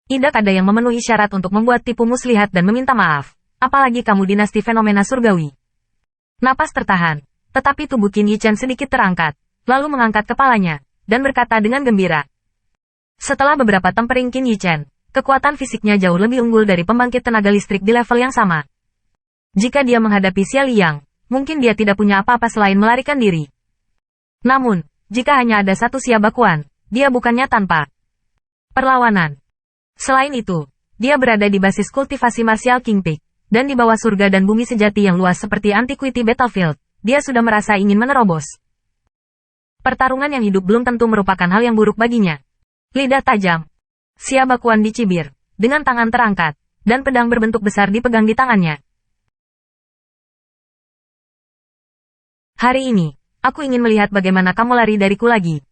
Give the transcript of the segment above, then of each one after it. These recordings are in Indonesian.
Tidak ada yang memenuhi syarat untuk membuat tipu muslihat dan meminta maaf. Apalagi kamu dinasti fenomena surgawi. Napas tertahan. Tetapi tubuh Qin Yichen sedikit terangkat. Lalu mengangkat kepalanya. Dan berkata dengan gembira. Setelah beberapa tempering Qin Yichen, kekuatan fisiknya jauh lebih unggul dari pembangkit tenaga listrik di level yang sama. Jika dia menghadapi Xia Liang, mungkin dia tidak punya apa-apa selain melarikan diri. Namun, jika hanya ada satu Xia Bakuan, dia bukannya tanpa perlawanan. Selain itu, dia berada di basis kultivasi martial King Peak, dan di bawah surga dan bumi sejati yang luas seperti Antiquity Battlefield, dia sudah merasa ingin menerobos. Pertarungan yang hidup belum tentu merupakan hal yang buruk baginya. Lidah tajam. Xia Bakuan dicibir, dengan tangan terangkat, dan pedang berbentuk besar dipegang di tangannya. Hari ini, aku ingin melihat bagaimana kamu lari dariku lagi.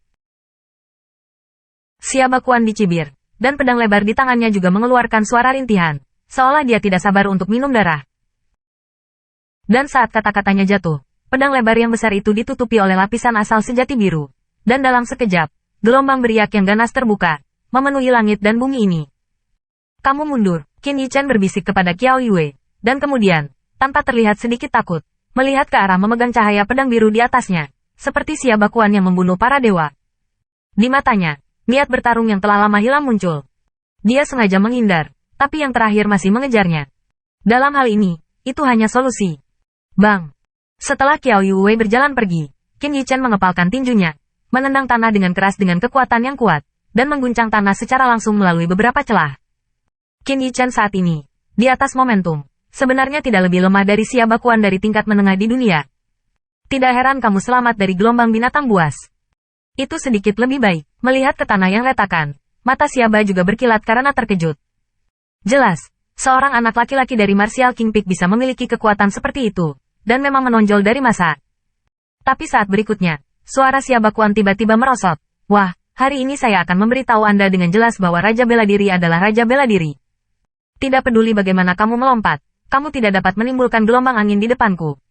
Xia Bakuan dicibir, dan pedang lebar di tangannya juga mengeluarkan suara rintihan, seolah dia tidak sabar untuk minum darah. Dan saat kata-katanya jatuh, pedang lebar yang besar itu ditutupi oleh lapisan asal sejati biru. Dan dalam sekejap, gelombang beriak yang ganas terbuka, memenuhi langit dan bumi ini. Kamu mundur, Qin Yichen berbisik kepada Qiao Yue, dan kemudian, tanpa terlihat sedikit takut, melihat ke arah memegang cahaya pedang biru di atasnya, seperti Xia Bakuan yang membunuh para dewa. Di matanya, niat bertarung yang telah lama hilang muncul. Dia sengaja menghindar, tapi yang terakhir masih mengejarnya. Dalam hal ini, itu hanya solusi. Bang! Setelah Qiao Yue berjalan pergi, Qin Yichen mengepalkan tinjunya, menendang tanah dengan keras dengan kekuatan yang kuat, dan mengguncang tanah secara langsung melalui beberapa celah. Qin Yichen saat ini, di atas momentum, sebenarnya tidak lebih lemah dari Xia Bakuan dari tingkat menengah di dunia. Tidak heran kamu selamat dari gelombang binatang buas. Itu sedikit lebih baik, melihat ke tanah yang retakan. Mata Xiaba juga berkilat karena terkejut. Jelas, seorang anak laki-laki dari Martial King Peak bisa memiliki kekuatan seperti itu, dan memang menonjol dari masa. Tapi saat berikutnya, suara Xiaba Kuan tiba-tiba merosot. Wah, hari ini saya akan memberitahu Anda dengan jelas bahwa Raja Bela Diri adalah Raja Bela Diri. Tidak peduli bagaimana kamu melompat, kamu tidak dapat menimbulkan gelombang angin di depanku.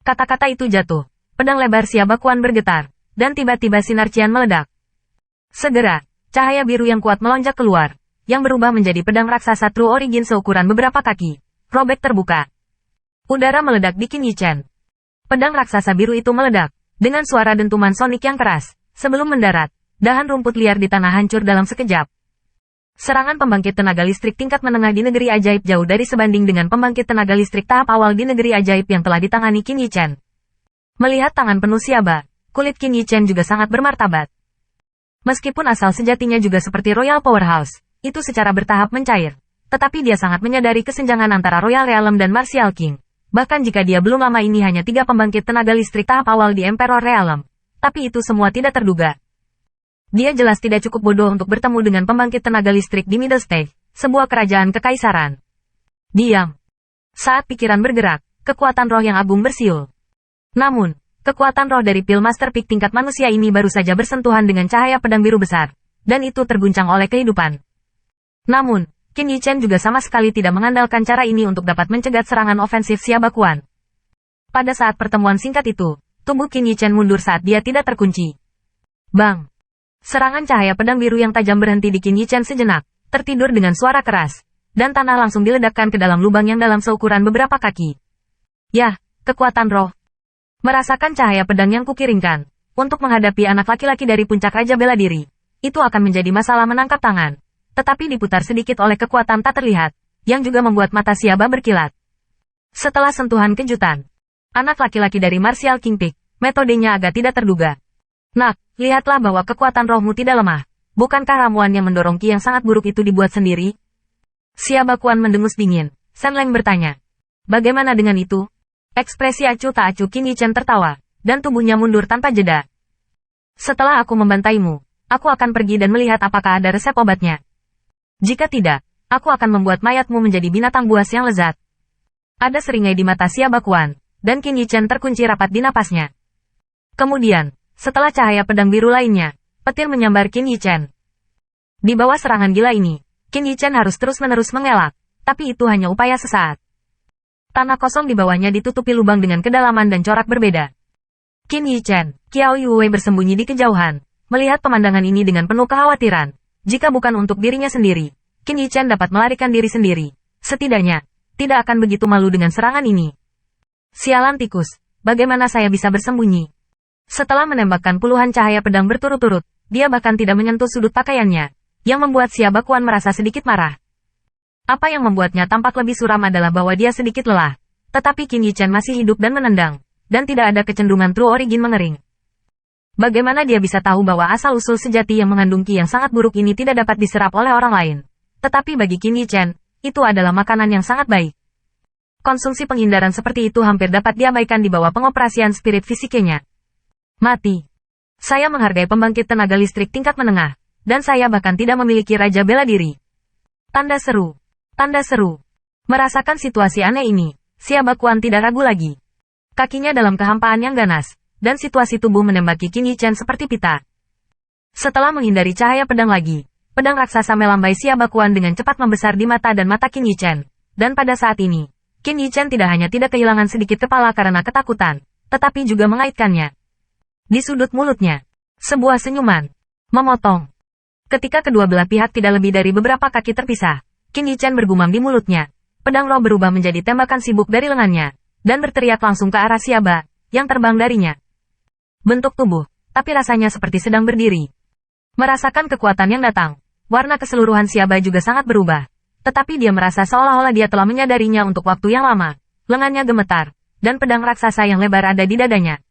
Kata-kata itu jatuh, pedang lebar Xiaba Kuan bergetar. Dan tiba-tiba sinar cian meledak. Segera, cahaya biru yang kuat melonjak keluar, yang berubah menjadi pedang raksasa True Origin seukuran beberapa kaki. Robek terbuka. Udara meledak di Qin Yichen. Pedang raksasa biru itu meledak, dengan suara dentuman sonik yang keras. Sebelum mendarat, dahan rumput liar di tanah hancur dalam sekejap. Serangan pembangkit tenaga listrik tingkat menengah di negeri ajaib jauh dari sebanding dengan pembangkit tenaga listrik tahap awal di negeri ajaib yang telah ditangani Qin Yichen. Melihat tangan penuh Xiaba, kulit Qin Yichen juga sangat bermartabat. Meskipun asal sejatinya juga seperti Royal Powerhouse, itu secara bertahap mencair. Tetapi dia sangat menyadari kesenjangan antara Royal Realm dan Martial King. Bahkan jika dia belum lama ini hanya 3 pembangkit tenaga listrik tahap awal di Emperor Realm. Tapi itu semua tidak terduga. Dia jelas tidak cukup bodoh untuk bertemu dengan pembangkit tenaga listrik di Middle Stage, sebuah kerajaan kekaisaran. Diam. Saat pikiran bergerak, kekuatan roh yang agung bersiul. Namun, kekuatan roh dari Pil Master Peak tingkat manusia ini baru saja bersentuhan dengan cahaya pedang biru besar, dan itu terguncang oleh kehidupan. Namun, Qin Yichen juga sama sekali tidak mengandalkan cara ini untuk dapat mencegat serangan ofensif Xia Bakuan. Pada saat pertemuan singkat itu, tubuh Qin Yichen mundur saat dia tidak terkunci. Bang! Serangan cahaya pedang biru yang tajam berhenti di Qin Yichen sejenak, tertidur dengan suara keras, dan tanah langsung diledakkan ke dalam lubang yang dalam seukuran beberapa kaki. Yah, kekuatan roh. Merasakan cahaya pedang yang kukiringkan, untuk menghadapi anak laki-laki dari puncak Raja Bela Diri, itu akan menjadi masalah menangkap tangan, tetapi diputar sedikit oleh kekuatan tak terlihat, yang juga membuat mata Xiaba berkilat. Setelah sentuhan kejutan, anak laki-laki dari Martial King Peak, metodenya agak tidak terduga. Nak, lihatlah bahwa kekuatan rohmu tidak lemah. Bukankah ramuan yang mendorong ki yang sangat buruk itu dibuat sendiri? Xia Bakuan mendengus dingin. Shen Leng bertanya. Bagaimana dengan itu? Ekspresi acuh tak acuh Qin Yichen tertawa, dan tubuhnya mundur tanpa jeda. Setelah aku membantaimu, aku akan pergi dan melihat apakah ada resep obatnya. Jika tidak, aku akan membuat mayatmu menjadi binatang buas yang lezat. Ada seringai di mata Xia Bakuan, dan Qin Yichen terkunci rapat di napasnya. Kemudian, setelah cahaya pedang biru lainnya, petir menyambar Qin Yichen. Di bawah serangan gila ini, Qin Yichen harus terus-menerus mengelak, tapi itu hanya upaya sesaat. Tanah kosong di bawahnya ditutupi lubang dengan kedalaman dan corak berbeda. Qin Yichen, Qiao Yue bersembunyi di kejauhan, melihat pemandangan ini dengan penuh kekhawatiran. Jika bukan untuk dirinya sendiri, Qin Yichen dapat melarikan diri sendiri. Setidaknya, tidak akan begitu malu dengan serangan ini. Sialan tikus, bagaimana saya bisa bersembunyi? Setelah menembakkan puluhan cahaya pedang berturut-turut, dia bahkan tidak menyentuh sudut pakaiannya, yang membuat Xia Bakuan merasa sedikit marah. Apa yang membuatnya tampak lebih suram adalah bahwa dia sedikit lelah, tetapi Qin Yichen masih hidup dan menendang, dan tidak ada kecenderungan True Origin mengering. Bagaimana dia bisa tahu bahwa asal-usul sejati yang mengandung ki yang sangat buruk ini tidak dapat diserap oleh orang lain? Tetapi bagi Qin Yichen, itu adalah makanan yang sangat baik. Konsumsi penghindaran seperti itu hampir dapat diabaikan di bawah pengoperasian spirit fisiknya. Mati. Saya menghargai pembangkit tenaga listrik tingkat menengah, dan saya bahkan tidak memiliki raja bela diri. Tanda seru. Tanda seru. Merasakan situasi aneh ini, Xia Bakuan tidak ragu lagi. Kakinya dalam kehampaan yang ganas, dan situasi tubuh menembaki Qin Yichen seperti pita. Setelah menghindari cahaya pedang lagi, pedang raksasa melambai Xia Bakuan dengan cepat membesar di mata dan mata Qin Yichen. Dan pada saat ini, Qin Yichen tidak hanya tidak kehilangan sedikit kepala karena ketakutan, tetapi juga mengaitkannya. Di sudut mulutnya, sebuah senyuman memotong. Ketika kedua belah pihak tidak lebih dari beberapa kaki terpisah, Qin Yichen bergumam di mulutnya. Pedang roh berubah menjadi tembakan sibuk dari lengannya, dan berteriak langsung ke arah Xiaba, yang terbang darinya. Bentuk tubuh, tapi rasanya seperti sedang berdiri. Merasakan kekuatan yang datang, warna keseluruhan Xiaba juga sangat berubah. Tetapi dia merasa seolah-olah dia telah menyadarinya untuk waktu yang lama. Lengannya gemetar, dan pedang raksasa yang lebar ada di dadanya.